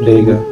ٹھیک ہے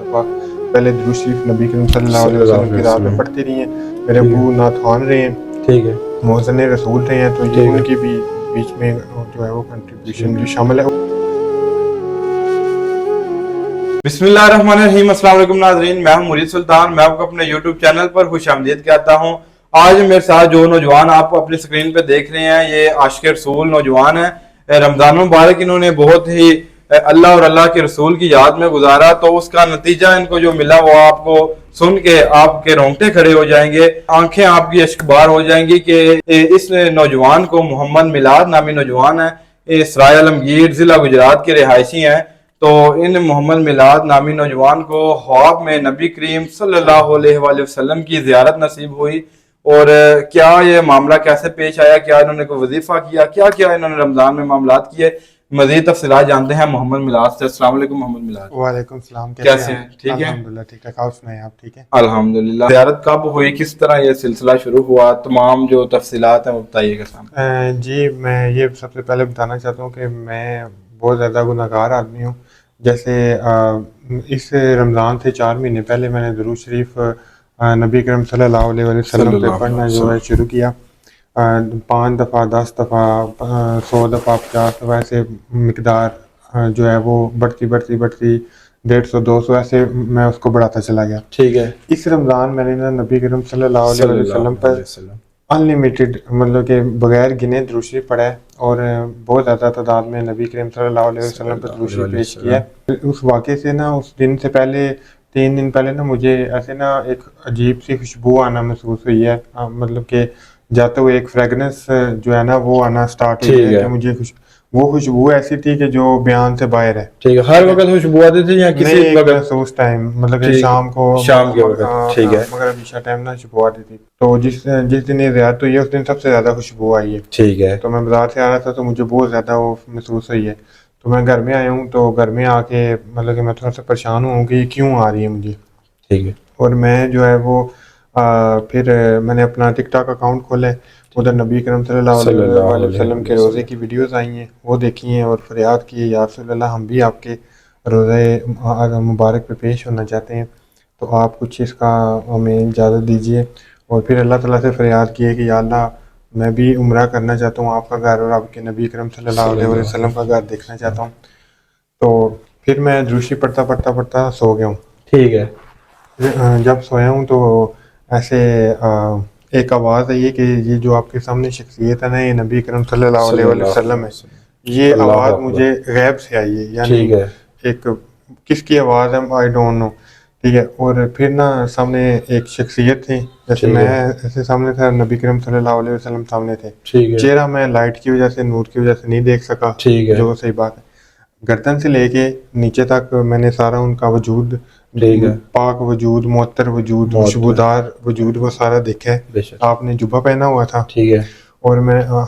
دفعہ پہلے درود شریف نبی کریم صلی اللہ علیہ صلی اللہ وسلم علیہ کی رات میں وسلم۔ پڑھتی رہی ہیں۔ میرے ٹھیک ابو ہے نعت خوان رہے ہیں، ٹھیک ہے محسن رسول رہے ہیں، تو یہ ٹھیک ہے ان کی بھی بیچ میں جو ہے وہ کنٹریبیوشن جو شامل ہے۔ بسم اللہ الرحمن الرحیم۔ السلام علیکم ناظرین، میں ہوں مرید سلطان، میں آپ کو اپنے یوٹیوب چینل پر خوش آمدید کہتا ہوں۔ آج میرے ساتھ جو نوجوان آپ اپنی سکرین پہ دیکھ رہے ہیں، یہ عاشق رسول نوجوان ہیں۔ رمضان مبارک انہوں نے بہت ہی اللہ اور اللہ کے رسول کی یاد میں گزارا، تو اس کا نتیجہ ان کو جو ملا وہ آپ کو سن کے آپ کے رونگٹے کھڑے ہو جائیں گے، آنکھیں آپ کی اشکبار ہو جائیں گی کہ اس نوجوان کو محمد میلاد نامی نوجوان ہے، یہ سرائے عالمگیر ضلع گجرات کے رہائشی ہیں۔ تو ان محمد میلاد نامی نوجوان کو خواب میں نبی کریم صلی اللہ علیہ وآلہ وسلم کی زیارت نصیب ہوئی، اور کیا یہ معاملہ کیسے پیش آیا، کیا انہوں نے کوئی وظیفہ کیا، کیا کیا انہوں نے رمضان میں معاملات کیے، مزید تفصیلات جانتے ہیں محمد میلاد سے۔ السلام علیکم محمد میلاد۔ وعلیکم السلام، کیسے ہیں؟ ٹھیک ہے الحمدللہ ٹھیک ہے، آپ سنائیں، آپ ٹھیک ہے؟ الحمدللہ۔ زیارت کب ہوئی، کس طرح یہ سلسلہ شروع ہوا، تمام جو تفصیلات ہیں وہ بتائیے گا سامنے۔ جی، میں یہ سب سے پہلے بتانا چاہتا ہوں کہ میں بہت زیادہ گناہگار آدمی ہوں۔ جیسے اس رمضان سے 4 مہینے پہلے میں نے درود شریف نبی کرم صلی اللہ علیہ وسلم پہ پڑھنا جو ہے شروع کیا۔ 5 دفعہ، 10 دفعہ، 100 دفعہ، 50 دفعہ، ایسے مقدار جو ہے وہ بڑھتی 150 200 ایسے میں اس کو بڑھاتا چلا گیا۔ ٹھیک ہے۔ اس رمضان میں نے نا نبی کرم صلی اللہ علیہ وسلم پر انلیمیٹڈ، مطلب کہ بغیر گنے درود شریف پڑھا ہے، اور بہت زیادہ تعداد میں نبی کریم صلی اللہ علیہ وسلم پر درود شریف پیش کیا ہے۔ اس واقعے سے نا، اس دن سے پہلے 3 دن پہلے نا مجھے ایسے نا ایک عجیب سی خوشبو آنا محسوس ہوئی ہے، مطلب کہ جاتے ہوئے ایک فریگنس جو ہے نا وہ آنا سٹارٹ ہوئی ہے کہ مجھے وہ خوشبو ایسی تھی کہ جو بیان سے باہر ہے۔ ٹھیک ہے، ہر وقت خوشبو آتی تھی یا کسی وقت؟ اس ٹائم مطلب کہ شام کے وقت۔ ٹھیک ہے، مگر عشاء ٹائم نا خوشبو آتی تھی، تو جس دن یہ زیارت ہوئی ہے اس دن سب سے زیادہ خوشبو آئی ہے۔ ٹھیک ہے۔ تو میں بازار سے آ رہا تھا تو مجھے بہت زیادہ وہ محسوس ہوئی ہے، تو میں گھر میں آیا ہوں، تو گھر میں آ کے مطلب کہ میں تھوڑا سا پریشان ہوں کہ یہ کیوں آ رہی ہے مجھے۔ ٹھیک ہے۔ اور میں جو ہے وہ پھر میں نے اپنا ٹک ٹاک اکاؤنٹ کھولا ہے، ادھر نبی کرم صلی اللہ علیہ وسلم کے روزے کی ویڈیوز آئی ہیں، وہ دیکھی ہیں، اور فریاد کی ہے یا رسول اللہ ہم بھی آپ کے روزے مبارک پہ پیش ہونا چاہتے ہیں، تو آپ کچھ اس کا ہمیں اجازت دیجیے۔ اور پھر اللہ تعالیٰ سے فریاد کی ہے کہ یا اللہ، میں بھی عمرہ کرنا چاہتا ہوں آپ کا گھر، اور آپ کے نبی کرم صلی اللہ علیہ وسلم کا گھر دیکھنا چاہتا ہوں۔ تو پھر میں دروشی پڑھتا سو گیا ہوں۔ ٹھیک ہے۔ جب سویا ہوں تو ایسے ایک آواز آئی ہے کہ یہ جو آپ کے سامنے شخصیت ہے نا، یہ نبی کرم صلی اللہ علیہ وسلم ہے۔ یہ آواز مجھے غیب سے آئی ہے، یعنی ایک کس کی آواز ہے آئی ڈونٹ نو۔ ٹھیک ہے، اور پھر نا سامنے ایک شخصیت تھی، جیسے میں ایسے سامنے تھا، نبی کرم صلی اللہ علیہ وسلم سامنے تھے۔ چہرہ میں لائٹ کی وجہ سے، نور کی وجہ سے نہیں دیکھ سکا، جو صحیح بات ہے۔ گردن سے لے کے نیچے تک میں نے سارا ان کا وجود، پاک وجود، معطر وجود، خوشبودار وجود وہ سارا دیکھا ہے۔ آپ نے جبہ پہنا ہوا تھا، ٹھیک ہے، اور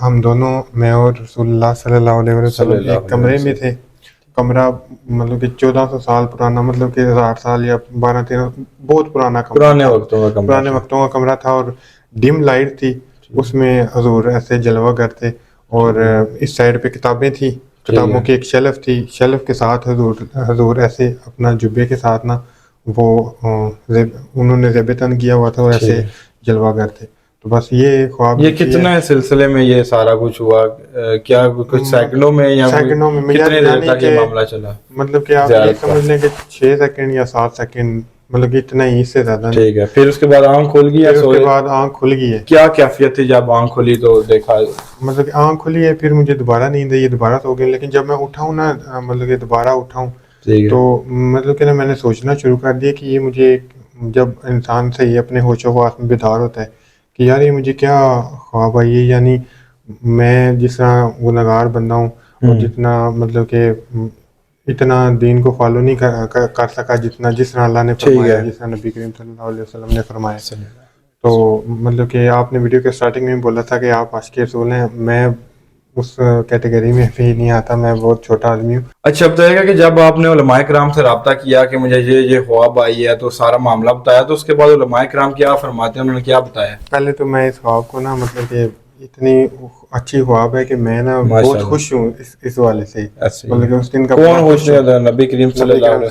ہم دونوں، میں اور رسول اللہ صلی اللہ علیہ وسلم ایک کمرے میں تھے۔ کمرہ مطلب کہ 1400 سال پرانا، مطلب کہ 1000 سال یا 12-13، بہت پرانا کمرہ، پرانے وقتوں کا کمرہ تھا، اور ڈم لائٹ تھی، اس میں حضور ایسے جلوہ گر تھے، اور اس سائڈ پہ کتابیں تھی، کتابوں کی ایک شیلف تھی، شیلف کے ساتھ حضور ایسے اپنا جبے کے ساتھ نا وہ انہوں نے زیب تن کیا ہوا تھا اور ایسے جلوہ گر تھے. تو بس یہ خواب. یہ کتنا سلسلے میں یہ سارا کچھ ہوا؟ کیا کچھ سیکنڈوں میں یا سیکنڈوں میں؟ کتنے دیر تک یہ معاملہ چلا؟ مطلب کہ آپ یہ سمجھ لیں کہ 6 سیکنڈ یا 7 سیکنڈ، مطلب کہ اتنا ہی، اس سے زیادہ. ٹھیک ہے. پھر اس کے بعد آنکھ کھل گئی؟ اس کے بعد آنکھ کھل گئی ہے. کیا کیفیت تھی جب آنکھ کھلی تو دیکھا؟ مطلب کہ آنکھ کھلی ہے، پھر مجھے دوبارہ نیند آئی، یہ دوبارہ سو گئی. لیکن جب میں اٹھا ہوں نا، مطلب کہ دوبارہ اٹھا ہوں تو مطلب کہ نا میں نے سوچنا شروع کر دیا کہ یہ مجھے، جب انسان سے یہ اپنے ہوش و حواس میں بیدار ہوتا ہے کہ یار یہ مجھے کیا خواب آئی ہے. یعنی میں جس طرح گنہگار بندہ ہوں اور جتنا مطلب کہ اتنا دین کو فالو نہیں کر سکا جس طرح اللہ نے فرمایا، جس طرح نبی کریم صلی اللہ علیہ وسلم نے فرمایا. تو مطلب کہ آپ نے ویڈیو کے سٹارٹنگ میں بولا تھا کہ آپ عاشق رسول ہیں، میں اس کیٹیگری میں بھی نہیں آتا، میں بہت چھوٹا آدمی ہوں. اچھا بتائیے گا کہ جب آپ نے علماء کرام سے رابطہ کیا کہ مجھے یہ خواب آئی ہے تو سارا معاملہ بتایا، تو اس کے بعد علماء کرام کیا فرماتے ہیں، انہوں نے کیا بتایا؟ پہلے تو میں اس خواب کو نا، مطلب کہ اتنی اچھی خواب ہے کہ میں نا بہت خوش ہوں اس والے سے. مطلب کہ اس دن کا کون خوش ہے؟ نبی کریم صلی اللہ علیہ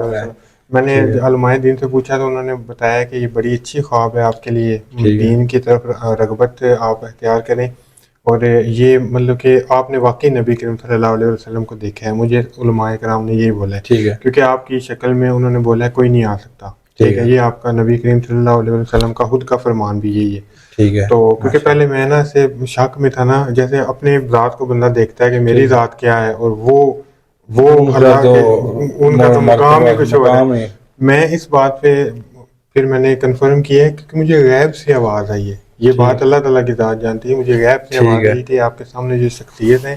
وسلم. میں نے علماء دین سے پوچھا تو انہوں نے بتایا کہ یہ بڑی اچھی خواب ہے آپ کے لیے، دین کی طرف رغبت آپ اختیار کریں، اور یہ مطلب کہ آپ نے واقعی نبی کریم صلی اللہ علیہ وسلم کو دیکھا ہے. مجھے علماء کرام نے یہی بولا ہے، کیونکہ آپ کی شکل میں انہوں نے بولا ہے کوئی نہیں آ سکتا. ٹھیک ہے، یہ آپ کا نبی کریم صلی اللہ علیہ وسلم کا خود کا فرمان بھی یہی ہے. تو کیونکہ پہلے میں نا سے شک میں تھا نا، جیسے اپنے ذات کو بندہ دیکھتا ہے کہ میری ذات کیا ہے، اور وہ اللہ کے ان کا تو مقام ہی کچھ اور ہے. میں اس بات پہ پھر میں نے کنفرم کیا ہے کیونکہ مجھے غیب سے آواز آئی ہے. یہ بات اللہ تعالیٰ کی ذات جانتی ہے. مجھے غیب سے آواز آئی کہ آپ کے سامنے جو شخصیت ہیں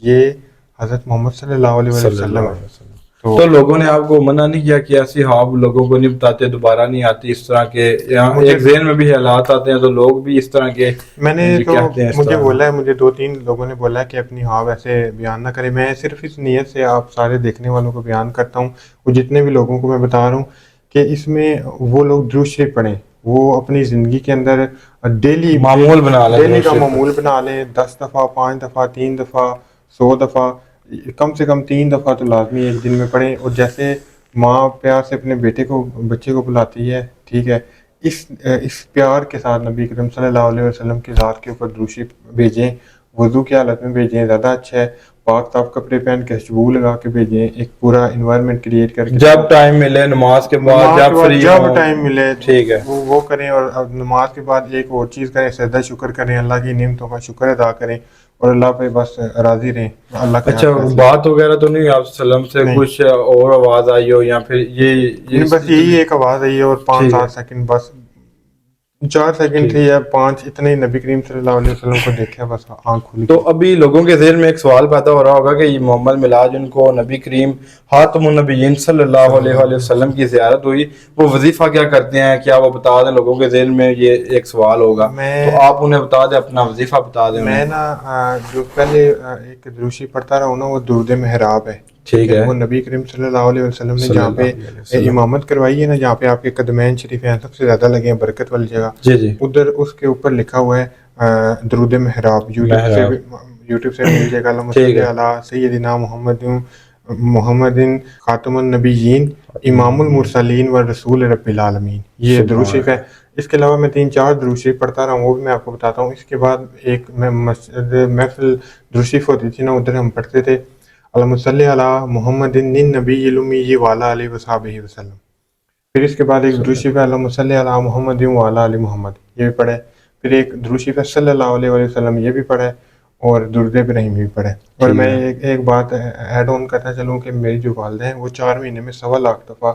یہ حضرت محمد صلی اللہ علیہ وسلم ہے. تو لوگوں نے آپ کو منع نہیں کیا کہ ایسی خواب لوگوں کو نہیں بتاتے، دوبارہ نہیں آتی اس طرح کے؟ ایک ذہن میں بھی حالات آتے ہیں تو لوگ بھی اس طرح کے. میں نے تو مجھے بولا ہے، مجھے 2-3 لوگوں نے بولا ہے کہ اپنی خواب ایسے بیان نہ کرے. میں صرف اس نیت سے آپ سارے دیکھنے والوں کو بیان کرتا ہوں، وہ جتنے بھی لوگوں کو میں بتا رہا ہوں کہ اس میں وہ لوگ درود شریف پڑھیں، وہ اپنی زندگی کے اندر ڈیلی معمول بنا لیں، ڈیلی کا معمول بنا لیں. 10 دفعہ، 5 دفعہ، 3 دفعہ، 100 دفعہ، کم سے کم 3 دفعہ تو لازمی ایک دن میں پڑھیں. اور جیسے ماں پیار سے اپنے بچے کو بلاتی ہے، ٹھیک ہے، اس پیار کے ساتھ نبی کریم صلی اللہ علیہ وسلم کی ذات کے اوپر درود شریف بھیجیں. وضو کی حالت میں بھیجیں، زیادہ اچھا ہے. پاک صاف کپڑے پہن کے خوشبو لگا کے بھیجیں، ایک پورا انوائرمنٹ کریٹ کر کے. جب ٹائم ملے نماز کے بعد، جب ٹائم ملے ٹھیک ہے وہ کریں. اور نماز کے بعد ایک اور چیز کریں، سجدہ شکر کریں، اللہ کی نعمتوں کا شکر ادا کریں اور اللہ پہ بس راضی رہیں. اللہ کا اچھا بات وغیرہ تو نہیں آپ وسلم سے کچھ اور آواز آئی ہو یا پھر یہ بس یہی ایک آواز آئی ہے اور 5-7 سیکنڈ، بس 4 سیکنڈ تھی یا 5، اتنے نبی کریم صلی اللہ علیہ وسلم کو دیکھا، بس آنکھ کھلی. تو ابھی لوگوں کے ذہن میں ایک سوال پیدا ہو رہا ہوگا کہ یہ محمد ملاد ان کو نبی کریم خاتم النبیین صلی اللہ علیہ وسلم کی زیارت ہوئی، وہ وظیفہ کیا کرتے ہیں؟ کیا وہ بتا دیں؟ لوگوں کے ذہن میں یہ ایک سوال ہوگا، تو آپ انہیں بتا دیں، اپنا وظیفہ بتا دیں. میں نا جو پہلے ایک درود شریف پڑھتا رہا ہوں نا، وہ درود محراب ہے. ٹھیک ہے، وہ نبی کریم صلی اللہ علیہ وسلم نے جہاں پہ امامت کروائی ہے نا، جہاں پہ آپ کے قدمین شریف ہیں سب سے زیادہ لگے ہیں، برکت والی جگہ، ادھر اس کے اوپر لکھا ہوا ہے درود محراب. یوٹیوب سے مل جائے گا. اللہم صلی علی سیدنا محمد خاتم النبیین امام المرسلین و رسول رب العالمین. یہ درود شریف ہے. اس کے علاوہ میں 3-4 درود شریف پڑھتا رہا ہوں، وہ بھی میں آپ کو بتاتا ہوں. اس کے بعد ایک محفل درود شریف ہوتی تھی نا، ادھر ہم پڑھتے تھے اللہم صلی علی محمد النبی الامی وعلی آلہ وصحبہ وسلم. پھر اس کے بعد ایک درود شریف ہے اللہم صلی علی محمد وعلی آل محمد، یہ بھی پڑھے. پھر ایک درود شریف ہے صلی اللہ علیہ وسلم، یہ بھی پڑھے. اور درود ابراہیم بھی پڑھے. اور میں ایک بات ایڈ آن کرنا چلوں کہ میری جو والدہ ہیں وہ 4 مہینے میں 1.25 لاکھ دفعہ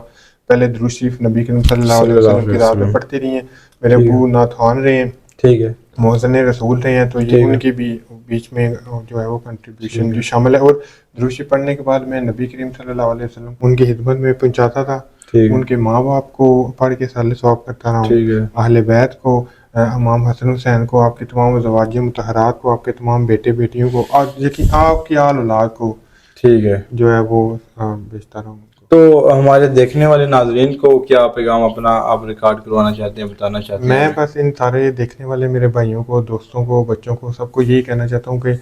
پہلے درود شریف نبی کریم صلی اللہ علیہ وسلم کی رات میں پڑھتی رہی ہیں. میرے ابو نعت خوان رہے ہیں، ٹھیک ہے، محسن رسول رہے ہیں، تو یہ ان کی بھی بیچ میں جو ہے وہ کنٹریبیوشن جو شامل ہے. اور درود شریف پڑھنے کے بعد میں نبی کریم صلی اللہ علیہ وسلم ان کی خدمت میں پہنچاتا تھا، ان کے ماں باپ کو پڑھ کے سال ثواب کرتا رہا ہوں، اہل بیت کو، امام حسن حسین کو، آپ کے تمام ازواج مطہرات کو، آپ کے تمام بیٹے بیٹیوں کو، اور آپ کی آل اولاد کو، ٹھیک ہے، جو ہے وہ بیچتا رہا ہوں. تو ہمارے دیکھنے والے ناظرین کو کیا پیغام اپنا آپ ریکارڈ کروانا چاہتے ہیں, بتانا چاہتے ہیں؟ میں بس ان سارے دیکھنے والے میرے بھائیوں کو, دوستوں کو, بچوں کو, سب کو یہی کہنا چاہتا ہوں کہ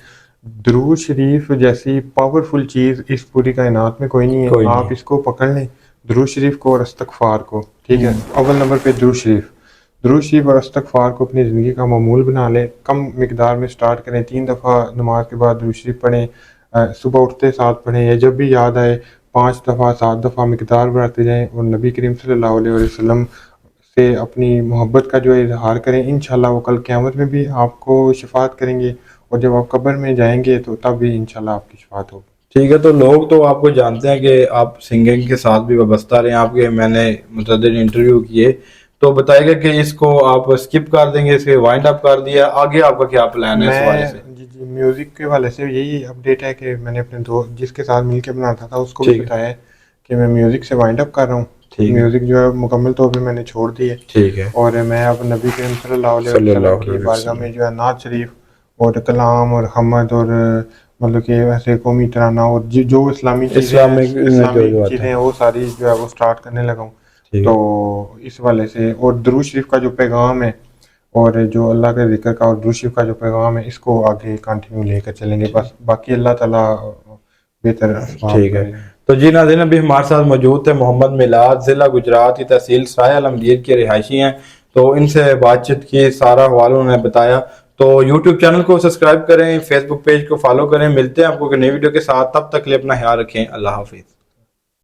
درود شریف جیسی پاورفل چیز اس پوری کائنات میں کوئی نہیں ہے. آپ اس کو پکڑ لیں, درود شریف کو اور استغفار کو, ٹھیک ہے. اول نمبر پہ درود شریف اور استغفار کو اپنی زندگی کا معمول بنا لیں. کم مقدار میں سٹارٹ کریں, 3 دفعہ نماز کے بعد درود شریف پڑھیں, صبح اٹھتے ساتھ پڑھیں, یا جب بھی یاد آئے 5 دفعہ 7 دفعہ مقدار بڑھاتے جائیں, اور نبی کریم صلی اللہ علیہ وسلم سے اپنی محبت کا جو اظہار کریں. انشاءاللہ وہ کل قیامت میں بھی آپ کو شفاعت کریں گے, اور جب آپ قبر میں جائیں گے تو تب بھی انشاءاللہ آپ کی شفاعت ہوگی. ٹھیک ہے. تو لوگ تو آپ کو جانتے ہیں کہ آپ سنگنگ کے ساتھ بھی وابستہ رہے ہیں, آپ کے میں نے متعدد انٹرویو کیے, تو بتائے گا کہ اس کو آپ اسکپ کر دیں گے, اس کے وائنڈ اپ کر دیا, آگے آپ کا کیا پلان ہے اس حوالے سے؟ جی میوزک کے حوالے سے یہی اپڈیٹ ہے کہ میں نے اپنے دوست جس کے ساتھ مل کے بناتا تھا اس کو بھی بتایا ہے کہ میں میوزک سے وائنڈ اپ کر رہا ہوں. میوزک جو ہے مکمل طور پہ میں نے چھوڑ دی ہے. ٹھیک ہے. اور میں اب نبی کریم صلی اللہ علیہ وسلم کی بارگاہ میں جو ہے نعت شریف اور کلام اور حمد اور مطلب کہ ایسے قومی ترانہ اور جو اسلامی چیزیں ہیں وہ ساری جو ہے وہ سٹارٹ کرنے لگا ہوں. تو اس والے سے, اور درود شریف کا جو پیغام ہے اور جو اللہ کے ذکر کا اور درود شریف کا جو پیغام ہے, اس کو آگے کنٹینیو لے کر چلیں گے. بس باقی اللہ تعالیٰ بہتر اسباب. ٹھیک ہے. تو جی ناظرین, ابھی ہمارے ساتھ موجود تھے محمد میلاد, ضلع گجرات کی تحصیل سرائے عالمگیر کے رہائشی ہیں. تو ان سے بات چیت کی, سارا حوالہ انہوں نے بتایا. تو یوٹیوب چینل کو سبسکرائب کریں, فیس بک پیج کو فالو کریں. ملتے ہیں آپ کو نئی ویڈیو کے ساتھ, تب تک کے لیے اپنا خیال رکھیں. اللہ حافظ.